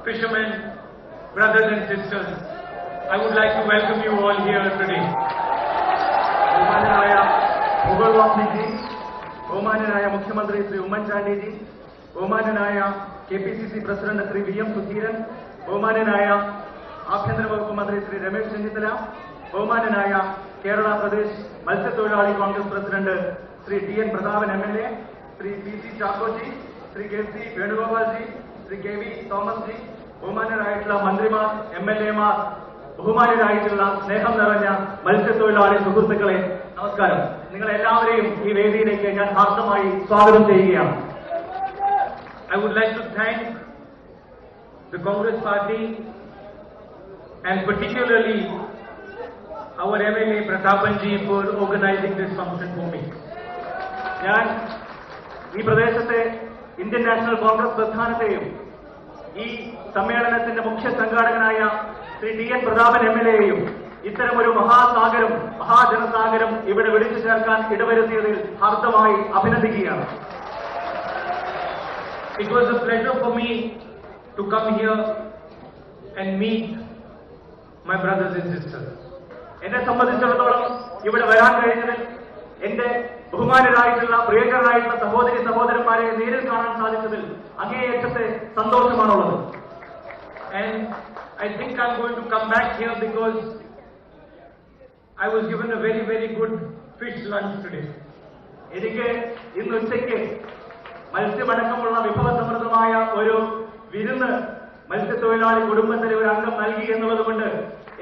fishermen, brothers and sisters, I would like to welcome you all here today. ബഹുമാനനായ മുകുൾ വാസ്നിക്ജി, ബഹുമാനനായ മുഖ്യമന്ത്രി ശ്രീ ഉമ്മൻചാണ്ടിജി, ബഹുമാനനായ KPCC president Shri VM Sudheeran, ബഹുമാനനായ ആഭ്യന്തര വകുപ്പ് മന്ത്രി ശ്രീ രമേശ് ചെന്നിത്തല, ബഹുമാനനായ കേരള പ്രദേശ് മത്സ്യത്തൊഴിലാളി Congress president Shri TN Prathapan MLA, Shri PC Chackoji, Shri KC Venugopalji, Shri KV Thomas ji, ബഹുമാനരായിട്ടുള്ള മന്ത്രിമാർ, MLA മാർ, ബഹുമാനരായിട്ടുള്ള സ്നേഹം നിറഞ്ഞ മത്സ്യത്തൊഴിലാളി സുഹൃത്തുക്കളെ, നമസ്കാരം. നിങ്ങളെല്ലാവരെയും ഈ വേദിയിലേക്ക് ഞാൻ ഹാർദമായി സ്വാഗതം ചെയ്യുകയാണ്. I would like to thank the Congress Party and particularly our MLA Pratapanji for organizing this function for me. ഞാൻ ഈ പ്രദേശത്തെ ഇന്ത്യൻ നാഷണൽ കോൺഗ്രസ് പ്രസ്ഥാനത്തെയും ഈ സമ്മേളനത്തിന്റെ മുഖ്യ സംഘാടകനായ ശ്രീ TN പ്രതാപൻ MLA-യെയും ഇത്തരമൊരു മഹാസാഗരം, മഹാജനസാഗരം ഇവിടെ വിളിച്ചു ചേർക്കാൻ ഇടവരുത്തിയതിൽ ഹാർദമായി അഭിനന്ദിക്കുകയാണ്. It was a pleasure for me to come here and meet my brothers and sisters. എന്നെ സംബന്ധിച്ചിടത്തോളം ഇവിടെ വരാൻ കഴിഞ്ഞതിൽ എന്റെ ബഹുമാനരായിട്ടുള്ള പ്രിയങ്കരായിട്ടുള്ള സഹോദരി സഹോദരന്മാരെ നേരിൽ കാണാൻ സാധിച്ചതിൽ അങ്ങേയറ്റത്തെ സന്തോഷമാണുള്ളത്. And I think I'm going to come back here because I was given a very, very good fish lunch today. എനിക്ക് ഇന്ന് ഉച്ചയ്ക്ക് മത്സ്യമടക്കമുള്ള വിഭവസമൃദ്ധമായ ഒരു വിരുന്ന് മത്സ്യത്തൊഴിലാളി കുടുംബത്തിലെ ഒരു അംഗം നൽകി എന്നുള്ളത് കൊണ്ട്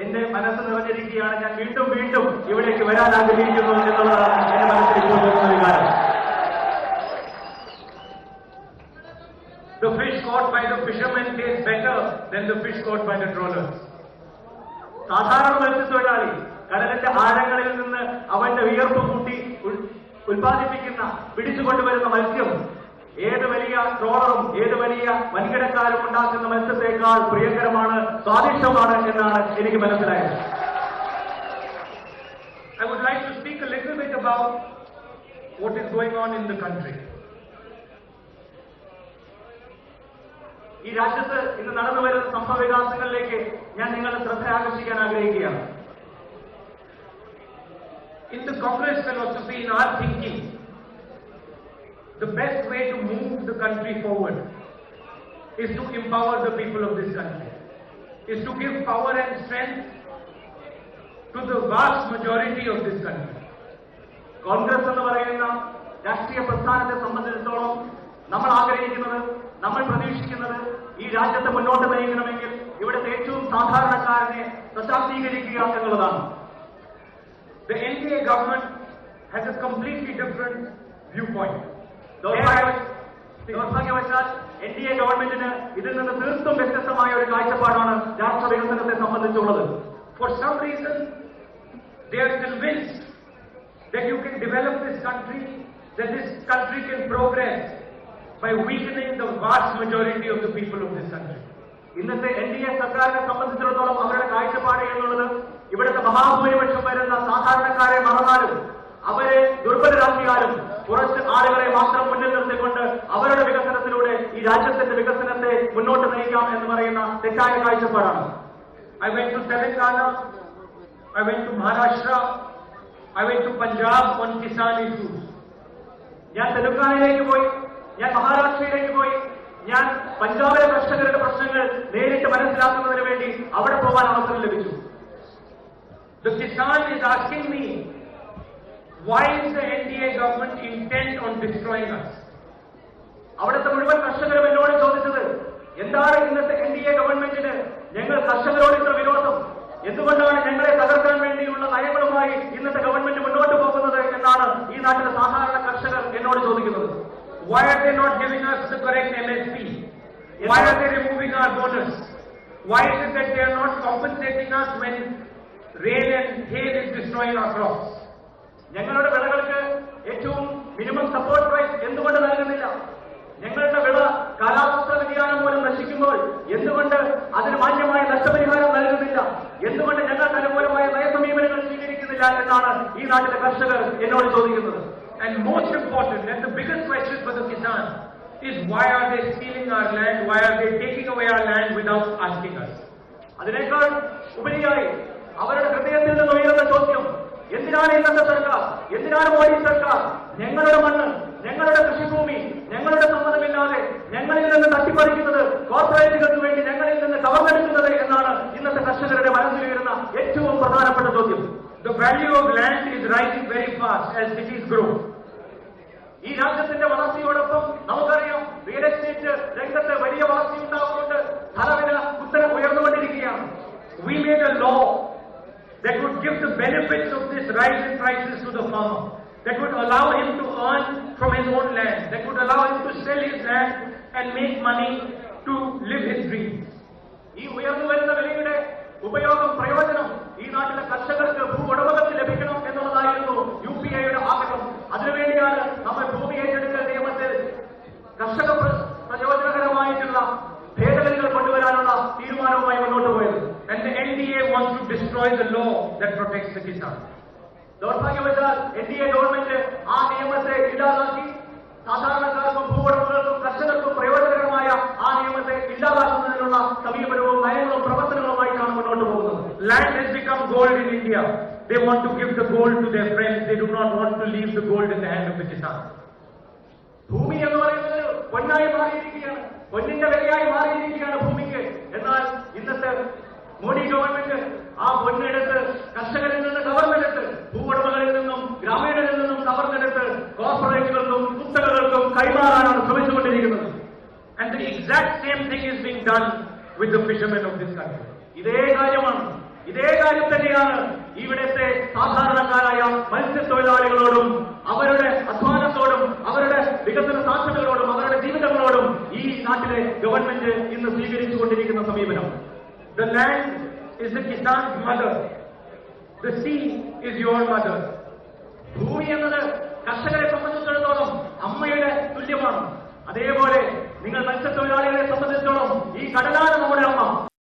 എന്റെ മനസ്സ് നിറഞ്ഞിരിക്കുകയാണ്. ഞാൻ വീണ്ടും വീണ്ടും ഇവിടേക്ക് വരാൻ ആഗ്രഹിക്കുന്നു എന്നുള്ളതാണ് എന്റെ മനസ്സിൽ ഇപ്പോൾ തോന്നുന്ന വികാരം. The fish caught by the fishermen tastes better than the fish caught by the trawlers. സാധാരണ മത്സ്യത്തൊഴിലാളി കടലിന്റെ ആഴങ്ങളിൽ നിന്ന് അവന്റെ വിയർപ്പ് കൂട്ടി ഉൽപ്പാദിപ്പിക്കുന്ന പിടിച്ചുകൊണ്ടുവരുന്ന മത്സ്യം ഏത് വലിയ ട്രോളറും ഏത് വലിയ വൻകിടക്കാരും ഉണ്ടാക്കുന്ന മത്സ്യത്തെക്കാൾ പ്രിയങ്കരമാണ്, സ്വാദിഷ്ടമാണ് എന്നാണ് എനിക്ക് മനസ്സിലായത്. I would like to speak a little bit about what is going on in the country. ഈ രാജ്യത്ത് ഇന്ന് നടന്നു വരുന്ന സംഭവവികാസങ്ങളിലേക്ക് ഞാൻ നിങ്ങളുടെ ശ്രദ്ധ ആകർഷിക്കാൻ ആഗ്രഹിക്കുകയാണ്. In the Congress philosophy, in our thinking, the best way to move the country forward is to empower the people of this country, is to give power and strength to the vast majority of this country. Congress എന്ന് പറയുന്ന രാഷ്ട്രീയ പ്രസ്ഥാനത്തെ സംബന്ധിച്ചിടത്തോളം നമ്മൾ ആഗ്രഹിക്കുന്നത്, നമ്മൾ പ്രതീക്ഷിക്കുന്നത് ഈ രാജ്യത്തെ മുന്നോട്ട് നയിക്കണമെങ്കിൽ ഇവിടുത്തെ ഏറ്റവും സാധാരണക്കാരനെ സശാക്തീകരിക്കുക എന്നുള്ളതാണ്. The NDA government has a completely different viewpoint. ദൗർഭാഗ്യവശാൽ NDA ഗവൺമെന്റിന് ഇതിൽ നിന്ന് തീർത്തും വ്യത്യസ്തമായ ഒരു കാഴ്ചപ്പാടാണ് രാഷ്ട്ര വികസനത്തെ സംബന്ധിച്ചുള്ളത്. For some reason, they are convinced that you can develop this country, that this country can progress by weakening the vast majority of the people of this country. ഇന്നത്തെ NDA സർക്കാരിനെ സംബന്ധിച്ചിടത്തോളം അവരുടെ കാഴ്ചപ്പാട് എന്നുള്ളത് ഇവിടുത്തെ മഹാഭൂരിപക്ഷം വരുന്ന സാധാരണക്കാരെ മറന്നാലും അവരെ ദുർബലരാക്കിയാലും കുറച്ച് ആളുകളെ മാത്രം മുന്നിൽ നിർത്തിക്കൊണ്ട് അവരുടെ വികസനത്തിലൂടെ ഈ രാജ്യത്തിന്റെ വികസനത്തെ മുന്നോട്ട് നയിക്കാം എന്ന് പറയുന്ന തെറ്റായ കാഴ്ചപ്പാടാണ്. I went to Telangana, I went to Maharashtra, I went to Punjab on Kisan issues. ഞാൻ തെലങ്കാനയിലേക്ക് പോയി, ഞാൻ മഹാരാഷ്ട്രയിലേക്ക് പോയി, ഞാൻ പഞ്ചാബിലെ കർഷകരുടെ പ്രശ്നങ്ങൾ നേരിട്ട് മനസ്സിലാക്കുന്നതിന് വേണ്ടി അവിടെ പോകാൻ അവസരം ലഭിച്ചു. The Kisan is asking me, why is the NDA government intent on destroying us? അവിടുത്തെ മുഴുവൻ കർഷകരും എന്നോട് ചോദിച്ചത്, എന്താണ് ഇന്നത്തെ NDA ഗവൺമെന്റിന് ഞങ്ങൾ കർഷകരോട് ഇത്ര വിരോധം, എന്തുകൊണ്ടാണ് ഞങ്ങളെ തകർക്കാൻ വേണ്ടിയുള്ള നയങ്ങളുമായി ഇന്നത്തെ ഗവൺമെന്റ് മുന്നോട്ട് പോകുന്നത് എന്നാണ് ഈ നാട്ടിലെ സാധാരണ കർഷകർ എന്നോട് ചോദിക്കുന്നത്. Why are they not giving us the correct MSP? Why are they removing our bonus? Why is it that they are not compensating us when rain and hail is destroying our crops? ഞങ്ങളുടെ വിളകൾക്ക് ഏറ്റവും minimum support price എന്തുകൊണ്ട് നൽകുന്നില്ല? ഞങ്ങളുടെ വിള കാലാവസ്ഥാ വ്യതിയാനം മൂലം നശിക്കുമ്പോൾ എന്തുകൊണ്ട് അതിന് മാന്യമായ നഷ്ടപരിഹാരം നൽകുന്നില്ല? എന്തുകൊണ്ട് ഞങ്ങൾക്ക് അനുകൂലമായ നയസമീപനങ്ങൾ സ്വീകരിക്കുന്നില്ല എന്നാണ് ഈ നാട്ടിലെ കർഷകർ എന്നോട് ചോദിക്കുന്നത്. And most important, and the biggest question for the Kisan is, why are they stealing our land? Why are they taking away our land without without asking us. അതിനേക്കാൾ ഉപരിയായി അവരുടെ ഹൃദയത്തിൽ നിന്ന് ഉയരുന്ന ചോദ്യം, എന്തിനാണ് ഇന്നത്തെ സർക്കാർ, എന്തിനാണ് മോഡി സർക്കാർ ഞങ്ങളുടെ മണ്ണ്, ഞങ്ങളുടെ കൃഷിഭൂമി ഞങ്ങളുടെ സമ്മതമില്ലാതെ ഞങ്ങളിൽ നിന്ന് തട്ടിപ്പറിക്കുന്നത്, കോർപ്പറേറ്റുകൾക്ക് വേണ്ടി ഞങ്ങളിൽ നിന്ന് കവർന്നെടുക്കുന്നത് എന്നാണ് ഇന്നത്തെ കർഷകരുടെ മനസ്സിൽ വരുന്ന ഏറ്റവും പ്രധാനപ്പെട്ട ചോദ്യം. The value of land is rising very fast as cities grow. ഈ രാജ്യത്തിന്റെ വളർച്ചയോടൊപ്പം നമുക്കറിയാം റിയൽ എസ്റ്റേറ്റ് രംഗത്ത് വലിയ വളർച്ചയുണ്ടാകുന്നുണ്ട്. സ്ഥലവില കുത്തനെ ഉയർന്നുകൊണ്ടിരിക്കുകയാണ്. We made a law that would give the benefits of this rise in prices to the farmer, that would allow him to earn from his own land, that would allow him to sell his land and make money to live his dreams. ഈ ഉയർന്നു വരുന്ന വിലയുടെ ഉപയോഗം, പ്രയോജനം ഈ നാട്ടിലെ കർഷകർക്ക് ഭൂവുടമകൾക്ക് ലഭിക്കണം എന്നുള്ളതായിരുന്നു UPAയുടെ ആഗ്രഹം. അതിനുവേണ്ടിയാണ് നമ്മൾ ഭൂമി ഏറ്റെടുക്കൽ നിയമത്തിൽ കർഷക പ്രയോജനകരമായിട്ടുള്ള ഭേദഗതികൾ കൊണ്ടുവരാനുള്ള തീരുമാനവുമായി മുന്നോട്ട് പോയത്. And the NDA wants to destroy the law that protects the Kisan. ദൗർഭാഗ്യവശാൽ NDA government ആ നിയമത്തെ ഇല്ലാതാക്കി സാധാരണക്കാർക്കും ഭൂവുടമകൾക്കും കർഷകർക്കും പ്രയോജനകരമായ ആ നിയമത്തെ ഇല്ലാതാക്കുന്നതിനുള്ള സമീപനവും നയങ്ങളും പ്രവർത്തനങ്ങളുമായിട്ടാണ് മുന്നോട്ട് പോകുന്നത്. Land has become gold in India. They want to give the gold to their friends. They do not want to leave the gold in the hand of the Kisan. ഭൂമി എന്ന് പറയുന്നത് പൊന്നായി മാറിയിരിക്കുകയാണ്, പൊന്നിന്റെ വിലയായി മാറിയിരിക്കുകയാണ് ഭൂമിക്ക്. എന്നാൽ ഇന്നത്തെ മോഡി ഗവൺമെന്റ് ആ പൊന്നെടുത്ത് കർഷകരിൽ നിന്ന് കവർന്നെടുത്ത്, ഭൂവുടമകളിൽ നിന്നും ഗ്രാമീണരിൽ നിന്നും കവർന്നെടുത്ത് കോർപ്പറേറ്റുകൾക്കും കുത്തകകൾക്കും കൈമാറാനാണ് ശ്രമിച്ചുകൊണ്ടിരിക്കുന്നത്. And the exact same thing is being done with the fishermen of this country. ഇതേ കാര്യം തന്നെയാണ് ഇവിടുത്തെ സാധാരണക്കാരായ മത്സ്യത്തൊഴിലാളികളോടും അവരുടെ അധ്വാനത്തോടും അവരുടെ വികസന സാധ്യതകളോടും അവരുടെ ജീവിതങ്ങളോടും ഈ നാട്ടിലെ ഗവൺമെന്റ് ഇന്ന് സ്വീകരിച്ചുകൊണ്ടിരിക്കുന്ന സമീപനം. The land is the Kisan's mother. The sea is your mother. ഭൂമി എന്നത് കർഷകരെ സംബന്ധിച്ചിടത്തോളം അമ്മയുടെ തുല്യമാണ്. അതേപോലെ നിങ്ങൾ മത്സ്യത്തൊഴിലാളികളെ സംബന്ധിച്ചിടത്തോളം ഈ കടലാണ് നമ്മുടെ അമ്മ.